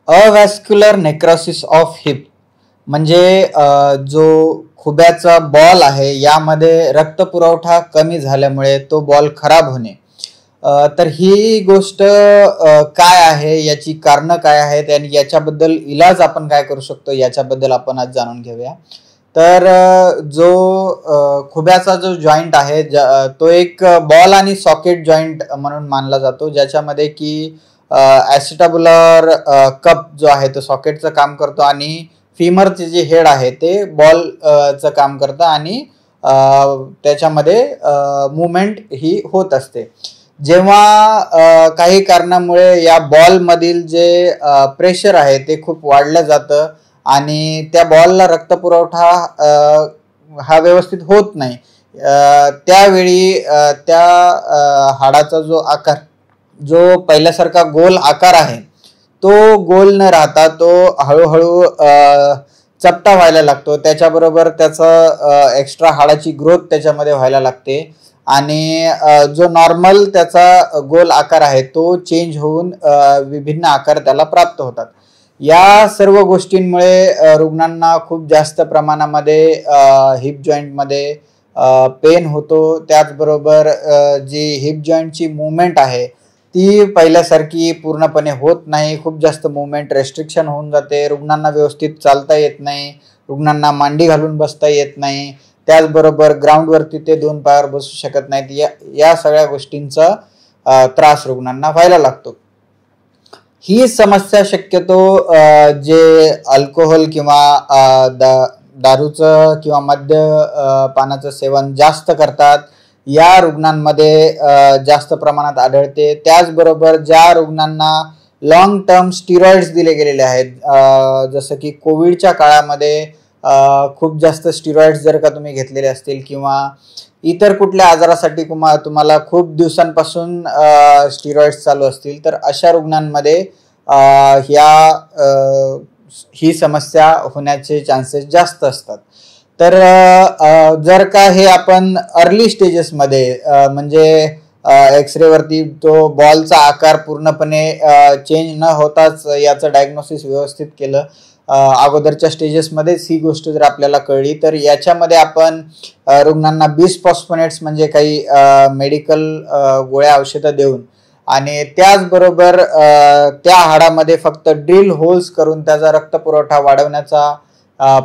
अवॅस्क्युलर necrosis of heap म्हणजे जो खुब्याचा ball आहे यामध्ये रक्तपुरवठा कमी झाल्यामुळे तो बॉल खराब होणे. तर ही गोष्ट काय आहे, याची कारणं काय आहेत आणि याच्याबद्दल इलाज आपण काय करू शकतो याच्याबद्दल आपण आज जाणून घेऊया. तर जो खुब्याचा जो जॉईंट आहे तो एक बॉल आणि सॉकेट जॉईंट म्हणून मानला जातो, ज्याच्यामध्ये की ॲसिटाबुलर कप जो आहे तो सॉकेटचं काम करतो आणि फिमरचे जे हेड आहे ते बॉलचं काम करतं आणि त्याच्यामध्ये मुवमेंट ही होत असते. जेव्हा काही कारणामुळे या बॉलमधील जे प्रेशर आहे ते खूप वाढलं जातं आणि त्या बॉलला रक्तपुरवठा हा व्यवस्थित होत नाही, त्यावेळी त्या हाडाचा जो आकार, जो पहिल्यासारखा गोल आकार आहे तो गोल न राहता तो हळूहळू चपटा व्हायला लागतो. त्याच्याबरोबर त्याचं एक्स्ट्रा हाडाची ग्रोथ त्याच्यामध्ये व्हायला लागते आणि जो नॉर्मल त्याचा गोल आकार आहे तो चेंज होऊन विभिन्न आकार त्याला प्राप्त होतात. या सर्व गोष्टींमुळे रुग्णांना खूप जास्त प्रमाणामध्ये हिप जॉईंटमध्ये पेन होतो. त्याचबरोबर जी हिप जॉईंटची मुवमेंट आहे ती पहिल्यासारखी पूर्णपणे होत नाही. खूप जास्त मुवमेंट रेस्ट्रिक्शन होऊन जाते. रुग्णांना व्यवस्थित चालता येत नाही, रुग्णांना मांडी घालून बसता येत नाही, त्याचबरोबर ग्राउंडवरती ते 2 पायावर बसू शकत नाहीत. या सगळ्या गोष्टींचा त्रास रुग्णांना व्हायला लागतो. ही समस्या शक्यतो जे अल्कोहोल किंवा दारूचं किंवा मद्यपानाचं सेवन जास्त करतात या रुग्णांमध्ये जास्त प्रमाणात आढळते. त्याचबरोबर ज्या रुग्णांना लॉंग टर्म स्टिरॉइड्स दिले गेलेले आहेत, जसं की कोविडच्या काळामध्ये खूप जास्त स्टिरॉइड्स जर का तुम्ही घेतलेले असतील किंवा इतर कुठल्या आजारासाठी तुम्हाला खूप दिवसांपासून स्टिरॉइड्स चालू असतील, तर अशा रुग्णांमध्ये ही समस्या होण्याचे चान्सेस जास्त असतात. तर जर का हे आपण अर्ली स्टेजेसमध्ये म्हणजे एक्सरेवरती तो बॉलचा आकार पूर्णपणे चेंज न होताच याचं डायग्नोसिस व्यवस्थित केलं, अगोदरच्या स्टेजेसमध्येच ही गोष्ट जर आपल्याला कळली, तर याच्यामध्ये आपण रुग्णांना बिसफॉस्फोनेट्स म्हणजे काही मेडिकल गोळ्या औषधं देऊन आणि त्याचबरोबर त्या हाडामध्ये फक्त ड्रिल होल्स करून त्याचा रक्तपुरवठा वाढवण्याचा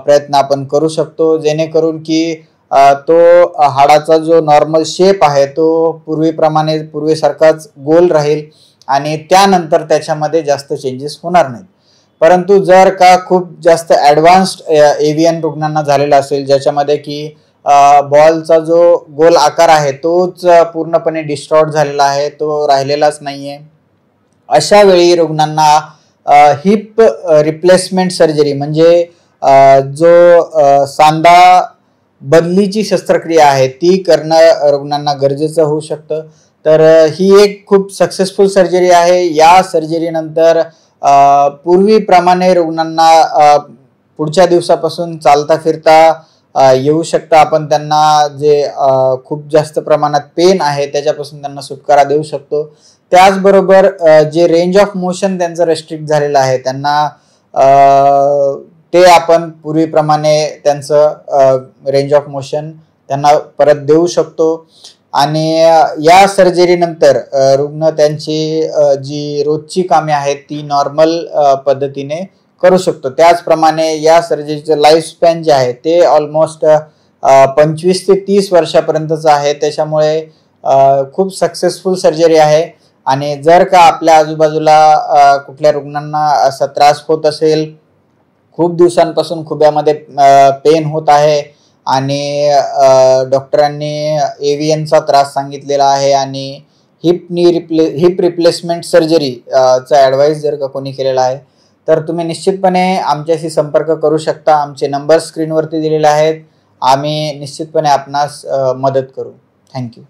प्रयत्न आपण करू शकतो, जेणेकरून की तो हाडाचा जो नॉर्मल शेप आहे तो पूर्वीसारखाच गोल राहील आणि त्यानंतर त्याच्यामध्ये जास्त चेंजेस होणार नाहीत. परंतु जर का खूप जास्त ॲडव्हान्स्ड एव्हियन रुग्णांना झालेला असेल, ज्याच्यामध्ये की बॉलचा जो गोल आकार आहे तोच पूर्णपणे डिस्टॉर्ट झालेला आहे, तो राहिलेलाच नाहीये, अशा वेळी रुग्णांना हिप रिप्लेसमेंट सर्जरी म्हणजे जो सांधा बदलीची शस्त्रक्रिया आहे ती करणं रुग्णांना गरजेचं होऊ शकतं. तर ही एक खूप सक्सेसफुल सर्जरी आहे. या सर्जरीनंतर पूर्वीप्रमाणे रुग्णांना पुढच्या दिवसापासून चालता फिरता येऊ शकतं. आपण त्यांना जे खूप जास्त प्रमाणात पेन आहे त्याच्यापासून त्यांना सुटकारा देऊ शकतो. त्याचबरोबर जे रेंज ऑफ मोशन त्यांचं रेस्ट्रिक्ट झालेलं आहे त्यांना ते आपण पूर्वीप्रमाणे त्यांचं रेंज ऑफ मोशन त्यांना परत देऊ शकतो आणि या सर्जरीनंतर रुग्ण त्यांची जी रोजची कामे आहेत ती नॉर्मल पद्धतीने करू शकतो. त्याचप्रमाणे या सर्जरीचं लाईफ स्पॅन जे आहे ते ऑलमोस्ट 25 ते 30 वर्षापर्यंतचं आहे. त्याच्यामुळे खूप सक्सेसफुल सर्जरी आहे आणि जर का आपल्या आजूबाजूला कुठल्या रुग्णांना असा त्रास होत असेल, खूप दिवसांपासून खुब्यामध्ये पेन होत आहे आणि डॉक्टरांनी एव्हियनचा त्रास सांगितलेला आहे आणि हिप रिप्लेसमेंट सर्जरीचा ॲडवाईस जर का कोणी केलेला आहे, तर तुम्ही निश्चितपणे आमच्याशी संपर्क करू शकता. आमचे नंबर स्क्रीनवरती दिलेले आहेत. आम्ही निश्चितपणे आपणास मदत करू. थँक्यू.